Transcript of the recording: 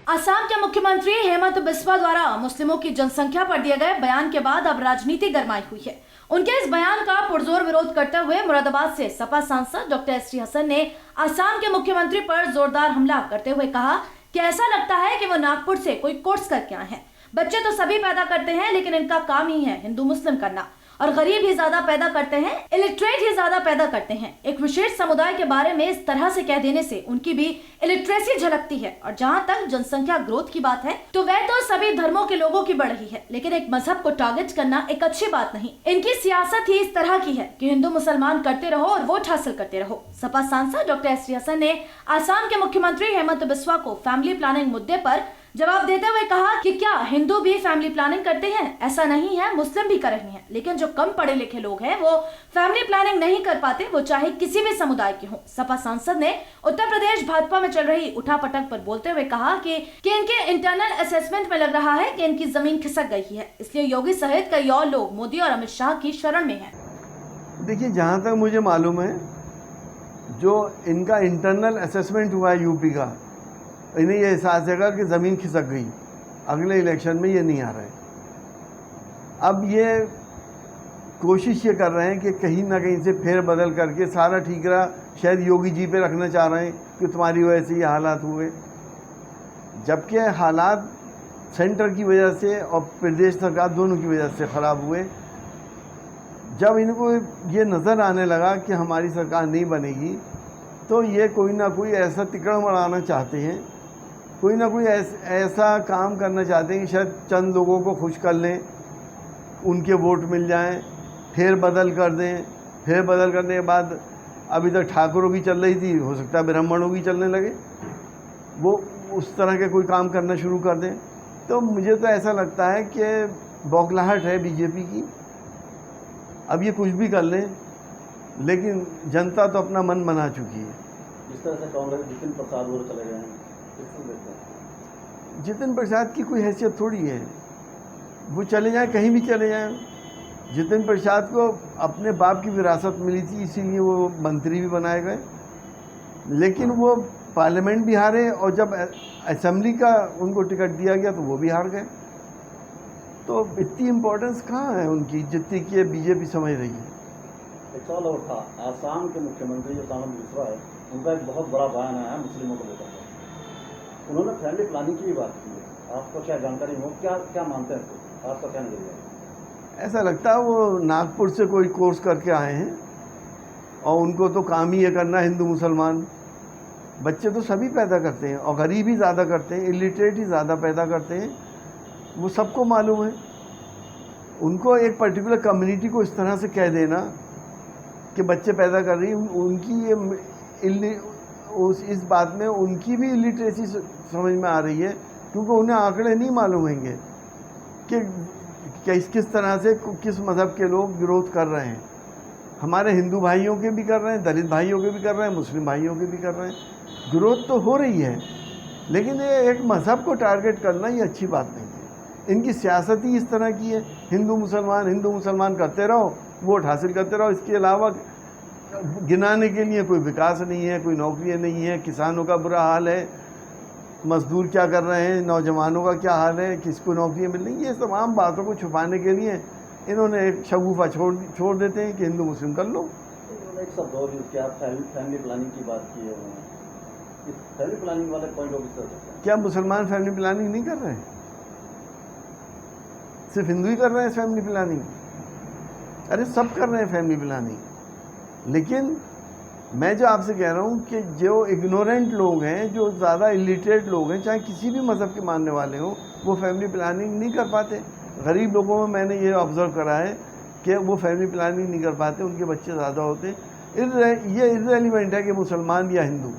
असम के मुख्यमंत्री हेमंत बिस्वा द्वारा मुस्लिमों की जनसंख्या पर दिए गए बयान के बाद अब राजनीति गरमाई हुई है। उनके इस बयान का पुरजोर विरोध करते हुए मुरादाबाद से सपा सांसद डॉक्टर एसटी हसन ने असम के मुख्यमंत्री पर जोरदार हमला करते हुए कहा कि ऐसा लगता है कि वो नागपुर से कोई कोर्स करके आए हैं। बच्चे तो सभी पैदा करते हैं, लेकिन इनका काम ही है हिंदू मुस्लिम करना, और गरीब ही ज्यादा पैदा करते हैं, इलिटरेट ही ज्यादा पैदा करते हैं। एक विशेष समुदाय के बारे में इस तरह से कह देने से उनकी भी इलिटरेसी झलकती है। और जहां तक जनसंख्या ग्रोथ की बात है तो वह तो सभी धर्मों के लोगों की बढ़ रही है, लेकिन एक मजहब को टारगेट करना एक अच्छी बात नहीं। इनकी सियासत ही इस तरह की है कि हिंदू मुसलमान करते रहो और वोट हासिल करते रहो। सपा सांसद डॉक्टर एसटी हसन ने असम के मुख्यमंत्री हेमंत बिस्वा को फैमिली प्लानिंग मुद्दे पर जवाब देते हुए कहा कि क्या हिंदू भी फैमिली प्लानिंग करते हैं? ऐसा नहीं है, मुस्लिम भी कर रहे हैं, लेकिन जो कम पढ़े लिखे लोग हैं वो फैमिली प्लानिंग नहीं कर पाते, वो चाहे किसी भी समुदाय के हों। सपा सांसद ने उत्तर प्रदेश भाजपा में चल रही उठापटक पर बोलते हुए कहा कि इनके इंटरनल असेसमेंट में लग रहा है कि इनकी जमीन खिसक गई है, इसलिए योगी सहित कई और लोग मोदी और अमित शाह की शरण में है। देखिए, जहाँ तक मुझे मालूम है, जो इनका इंटरनल असेसमेंट हुआ है यूपी का, इन्हें यह एहसास है कि ज़मीन खिसक गई, अगले इलेक्शन में ये नहीं आ रहे। अब ये कोशिश ये कर रहे हैं कि कहीं ना कहीं से फेर बदल करके सारा ठीक रहा, शायद योगी जी पे रखना चाह रहे हैं कि तुम्हारी वजह से ये हालात हुए, जबकि हालात सेंटर की वजह से और प्रदेश सरकार दोनों की वजह से ख़राब हुए। जब इनको ये नज़र आने लगा कि हमारी सरकार नहीं बनेगी, तो ये कोई ना कोई ऐसा तिकड़ मढ़ाना चाहते हैं, कोई ना कोई ऐसा काम करना चाहते हैं कि शायद चंद लोगों को खुश कर लें, उनके वोट मिल जाएं, फेर बदल कर दें। फेर बदल करने के बाद अभी तक ठाकुरों की चल रही थी, हो सकता है ब्राह्मणों की चलने लगे, वो उस तरह के कोई काम करना शुरू कर दें। तो मुझे तो ऐसा लगता है कि बौखलाहट है बीजेपी की। अब ये कुछ भी कर लें, लेकिन जनता तो अपना मन बना चुकी है। जिस तरह से कांग्रेस जितिन प्रसाद वो चले गए हैं, जितिन प्रसाद की कोई हैसियत थोड़ी है, वो चले जाएं, कहीं भी चले जाएं। जितिन प्रसाद को अपने बाप की विरासत मिली थी, इसीलिए वो मंत्री भी बनाए गए, लेकिन वो पार्लियामेंट भी हारे, और जब असेंबली का उनको टिकट दिया गया तो वो भी हार गए। तो इतनी इम्पोर्टेंस कहाँ है उनकी जितनी कि बीजेपी समझ रही है। एक सवाल और था, आसाम के मुख्यमंत्री जो हेमंत बिस्वा है, उनका एक बहुत बड़ा बयान आया है मुस्लिमों को लेकर। उन्होंने फैमिली प्लानिंग की भी बात की है, आपको क्या जानकारी हो, क्या मानते हैं, आपका क्या नजरिया? ऐसा लगता है वो नागपुर से कोई कोर्स करके आए हैं, और उनको तो काम ही ये करना, हिंदू मुसलमान। बच्चे तो सभी पैदा करते हैं, और गरीब ही ज़्यादा करते हैं, इलिटरेट ही ज़्यादा पैदा करते हैं, वो सबको मालूम है। उनको एक पर्टिकुलर कम्युनिटी को इस तरह से कह देना कि बच्चे पैदा कर रही, उनकी ये इस बात में उनकी भी इलिटरेसी समझ में आ रही है, क्योंकि उन्हें आंकड़े नहीं मालूम होंगे कि किस तरह से किस मज़हब के लोग विरोध कर रहे हैं। हमारे हिंदू भाइयों के भी कर रहे हैं, दलित भाइयों के भी कर रहे हैं, मुस्लिम भाइयों के भी कर रहे हैं। विरोध तो हो रही है, लेकिन ये एक मज़हब को टारगेट करना ये अच्छी बात नहीं है। इनकी सियासत ही इस तरह की है, हिंदू मुसलमान करते रहो, वोट हासिल करते रहो। इसके अलावा गिनाने के लिए कोई विकास नहीं है, कोई नौकरियां नहीं है, किसानों का बुरा हाल है, मजदूर क्या कर रहे हैं, नौजवानों का क्या हाल है, किसको नौकरियां मिल रही। ये तमाम बातों को छुपाने के लिए इन्होंने एक शगुफा छोड़ देते हैं कि हिंदू मुस्लिम कर लो। एक शब्द और यूज़ किया, फैमिली प्लानिंग की बात की है, फैमिली प्लानिंग वाले पॉइंट ऑफ व्यू। क्या मुसलमान फैमिली प्लानिंग नहीं कर रहे हैं? सिर्फ हिंदू ही कर रहे हैं फैमिली प्लानिंग? अरे सब कर रहे हैं फैमिली प्लानिंग। लेकिन मैं जो आपसे कह रहा हूँ कि जो इग्नोरेंट लोग हैं, जो ज़्यादा इलिटरेट लोग हैं, चाहे किसी भी मज़हब के मानने वाले हों, वो फैमिली प्लानिंग नहीं कर पाते। गरीब लोगों में मैंने ये ऑब्ज़र्व करा है कि वो फैमिली प्लानिंग नहीं कर पाते, उनके बच्चे ज़्यादा होते हैं। ये इर्रेलेवेंट है कि मुसलमान या हिंदू।